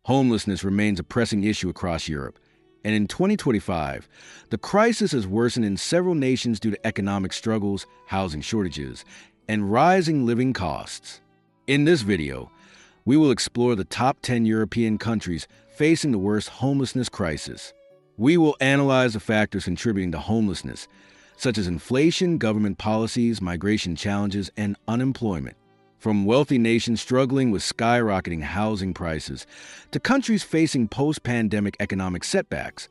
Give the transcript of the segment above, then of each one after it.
Homelessness remains a pressing issue across Europe, and in 2025, the crisis has worsened in several nations due to economic struggles, housing shortages, and rising living costs. In this video, we will explore the top 10 European countries facing the worst homelessness crisis. We will analyze the factors contributing to homelessness, such as inflation, government policies, migration challenges, and unemployment. From wealthy nations struggling with skyrocketing housing prices to countries facing post-pandemic economic setbacks,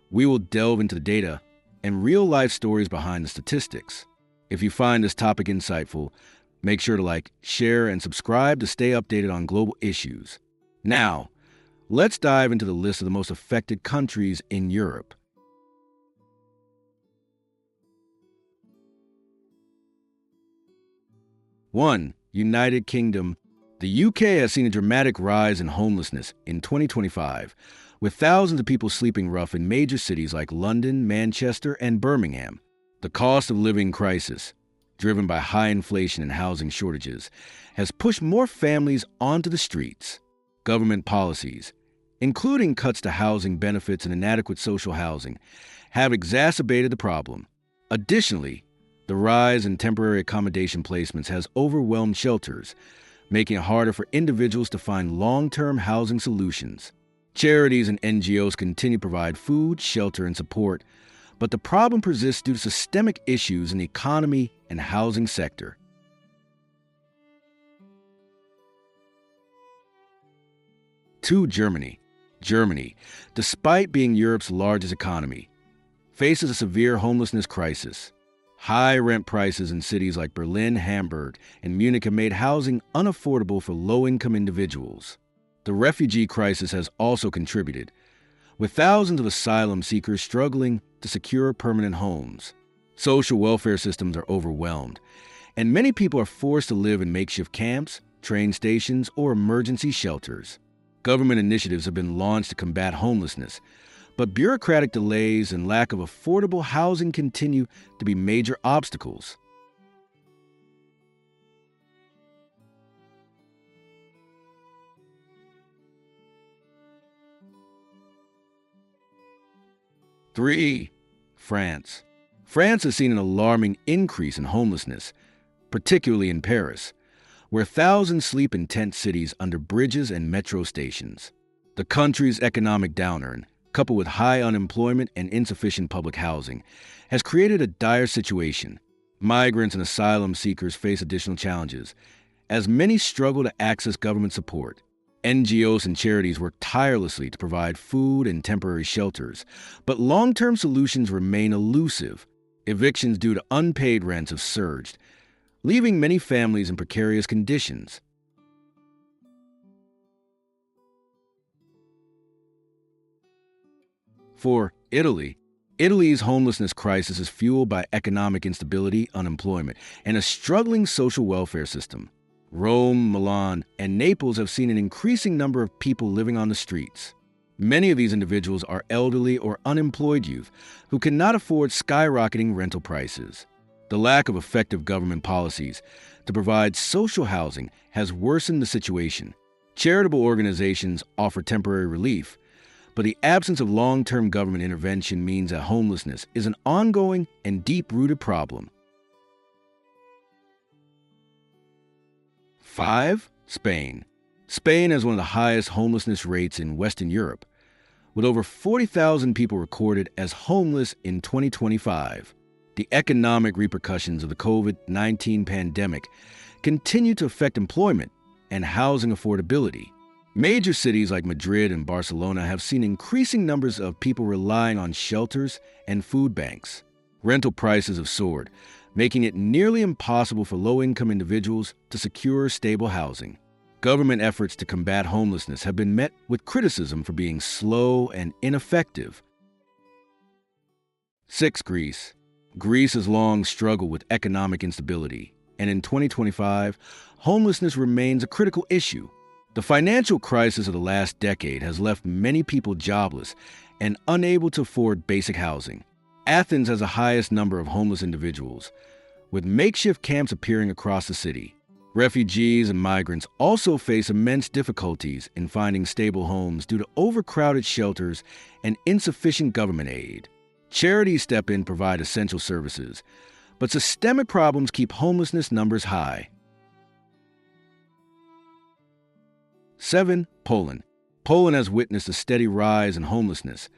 we will delve into the data and real-life stories behind the statistics. If you find this topic insightful, make sure to like, share, and subscribe to stay updated on global issues. Now, let's dive into the list of the most affected countries in Europe. One, United Kingdom. The UK has seen a dramatic rise in homelessness in 2025, with thousands of people sleeping rough in major cities like London, Manchester, and Birmingham. The cost of living crisis, driven by high inflation and housing shortages, has pushed more families onto the streets. Government policies, including cuts to housing benefits and inadequate social housing, have exacerbated the problem. Additionally, the rise in temporary accommodation placements has overwhelmed shelters, making it harder for individuals to find long-term housing solutions. Charities and NGOs continue to provide food, shelter, and support, but the problem persists due to systemic issues in the economy and housing sector. Two, Germany. Germany, despite being Europe's largest economy, faces a severe homelessness crisis. High rent prices in cities like Berlin, Hamburg, and Munich have made housing unaffordable for low-income individuals. The refugee crisis has also contributed, with thousands of asylum seekers struggling to secure permanent homes. Social welfare systems are overwhelmed, and many people are forced to live in makeshift camps, train stations, or emergency shelters. Government initiatives have been launched to combat homelessness, but bureaucratic delays and lack of affordable housing continue to be major obstacles. Three, France. France has seen an alarming increase in homelessness, particularly in Paris, where thousands sleep in tent cities under bridges and metro stations. The country's economic downturn, coupled with high unemployment and insufficient public housing, has created a dire situation. Migrants and asylum seekers face additional challenges, as many struggle to access government support. NGOs and charities work tirelessly to provide food and temporary shelters, but long-term solutions remain elusive. Evictions due to unpaid rents have surged, leaving many families in precarious conditions. For Italy, Italy's homelessness crisis is fueled by economic instability, unemployment, and a struggling social welfare system. Rome, Milan, and Naples have seen an increasing number of people living on the streets. Many of these individuals are elderly or unemployed youth who cannot afford skyrocketing rental prices. The lack of effective government policies to provide social housing has worsened the situation. Charitable organizations offer temporary relief, but the absence of long-term government intervention means that homelessness is an ongoing and deep-rooted problem. 5. Spain. Spain has one of the highest homelessness rates in Western Europe, with over 40,000 people recorded as homeless in 2025. The economic repercussions of the COVID-19 pandemic continue to affect employment and housing affordability. Major cities like Madrid and Barcelona have seen increasing numbers of people relying on shelters and food banks. Rental prices have soared, making it nearly impossible for low-income individuals to secure stable housing. Government efforts to combat homelessness have been met with criticism for being slow and ineffective. 6. Greece. Greece has long struggled with economic instability, and in 2025, homelessness remains a critical issue. The financial crisis of the last decade has left many people jobless and unable to afford basic housing. Athens has the highest number of homeless individuals, with makeshift camps appearing across the city. Refugees and migrants also face immense difficulties in finding stable homes due to overcrowded shelters and insufficient government aid. Charities step in to provide essential services, but systemic problems keep homelessness numbers high. 7. Poland. Poland has witnessed a steady rise in homelessness,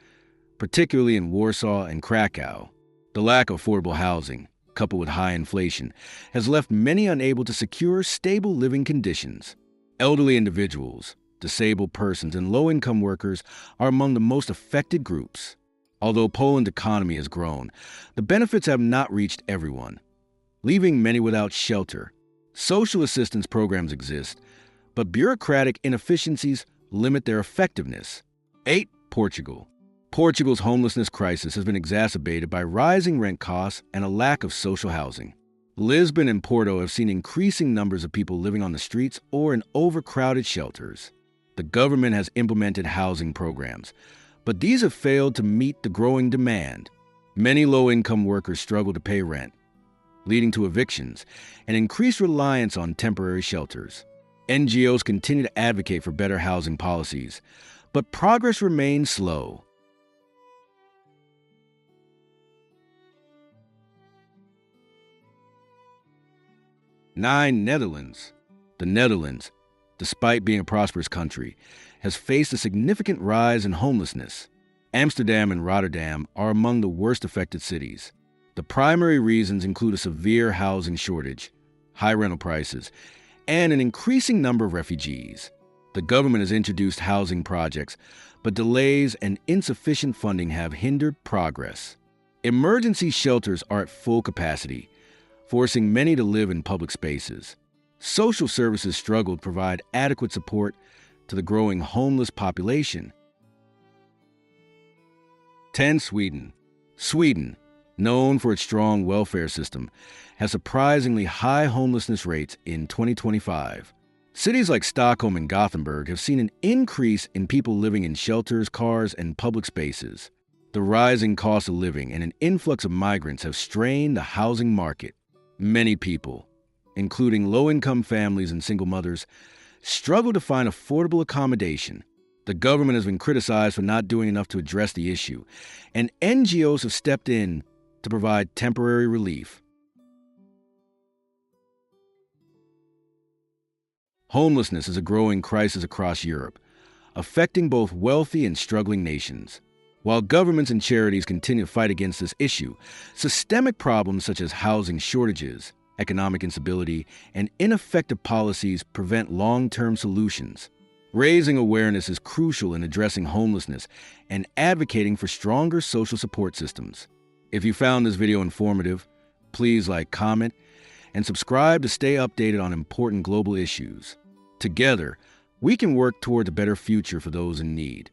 particularly in Warsaw and Krakow. The lack of affordable housing, coupled with high inflation, has left many unable to secure stable living conditions. Elderly individuals, disabled persons, and low-income workers are among the most affected groups. Although Poland's economy has grown, the benefits have not reached everyone, leaving many without shelter. Social assistance programs exist, but bureaucratic inefficiencies limit their effectiveness. 8. Portugal. Portugal's homelessness crisis has been exacerbated by rising rent costs and a lack of social housing. Lisbon and Porto have seen increasing numbers of people living on the streets or in overcrowded shelters. The government has implemented housing programs, but these have failed to meet the growing demand. Many low-income workers struggle to pay rent, leading to evictions and increased reliance on temporary shelters. NGOs continue to advocate for better housing policies, but progress remains slow. 9. Netherlands. The Netherlands, despite being a prosperous country, has faced a significant rise in homelessness. Amsterdam and Rotterdam are among the worst affected cities. The primary reasons include a severe housing shortage, high rental prices, and an increasing number of refugees. The government has introduced housing projects, but delays and insufficient funding have hindered progress. Emergency shelters are at full capacity, forcing many to live in public spaces. Social services struggle to provide adequate support to the growing homeless population. 10. Sweden. Sweden, known for its strong welfare system, has surprisingly high homelessness rates in 2025. Cities like Stockholm and Gothenburg have seen an increase in people living in shelters, cars, and public spaces. The rising cost of living and an influx of migrants have strained the housing market. Many people, including low-income families and single mothers, struggle to find affordable accommodation. The government has been criticized for not doing enough to address the issue, and NGOs have stepped in to provide temporary relief. Homelessness is a growing crisis across Europe, affecting both wealthy and struggling nations. While governments and charities continue to fight against this issue, systemic problems such as housing shortages, economic instability, and ineffective policies prevent long-term solutions. Raising awareness is crucial in addressing homelessness and advocating for stronger social support systems. If you found this video informative, please like, comment, and subscribe to stay updated on important global issues. Together, we can work toward a better future for those in need.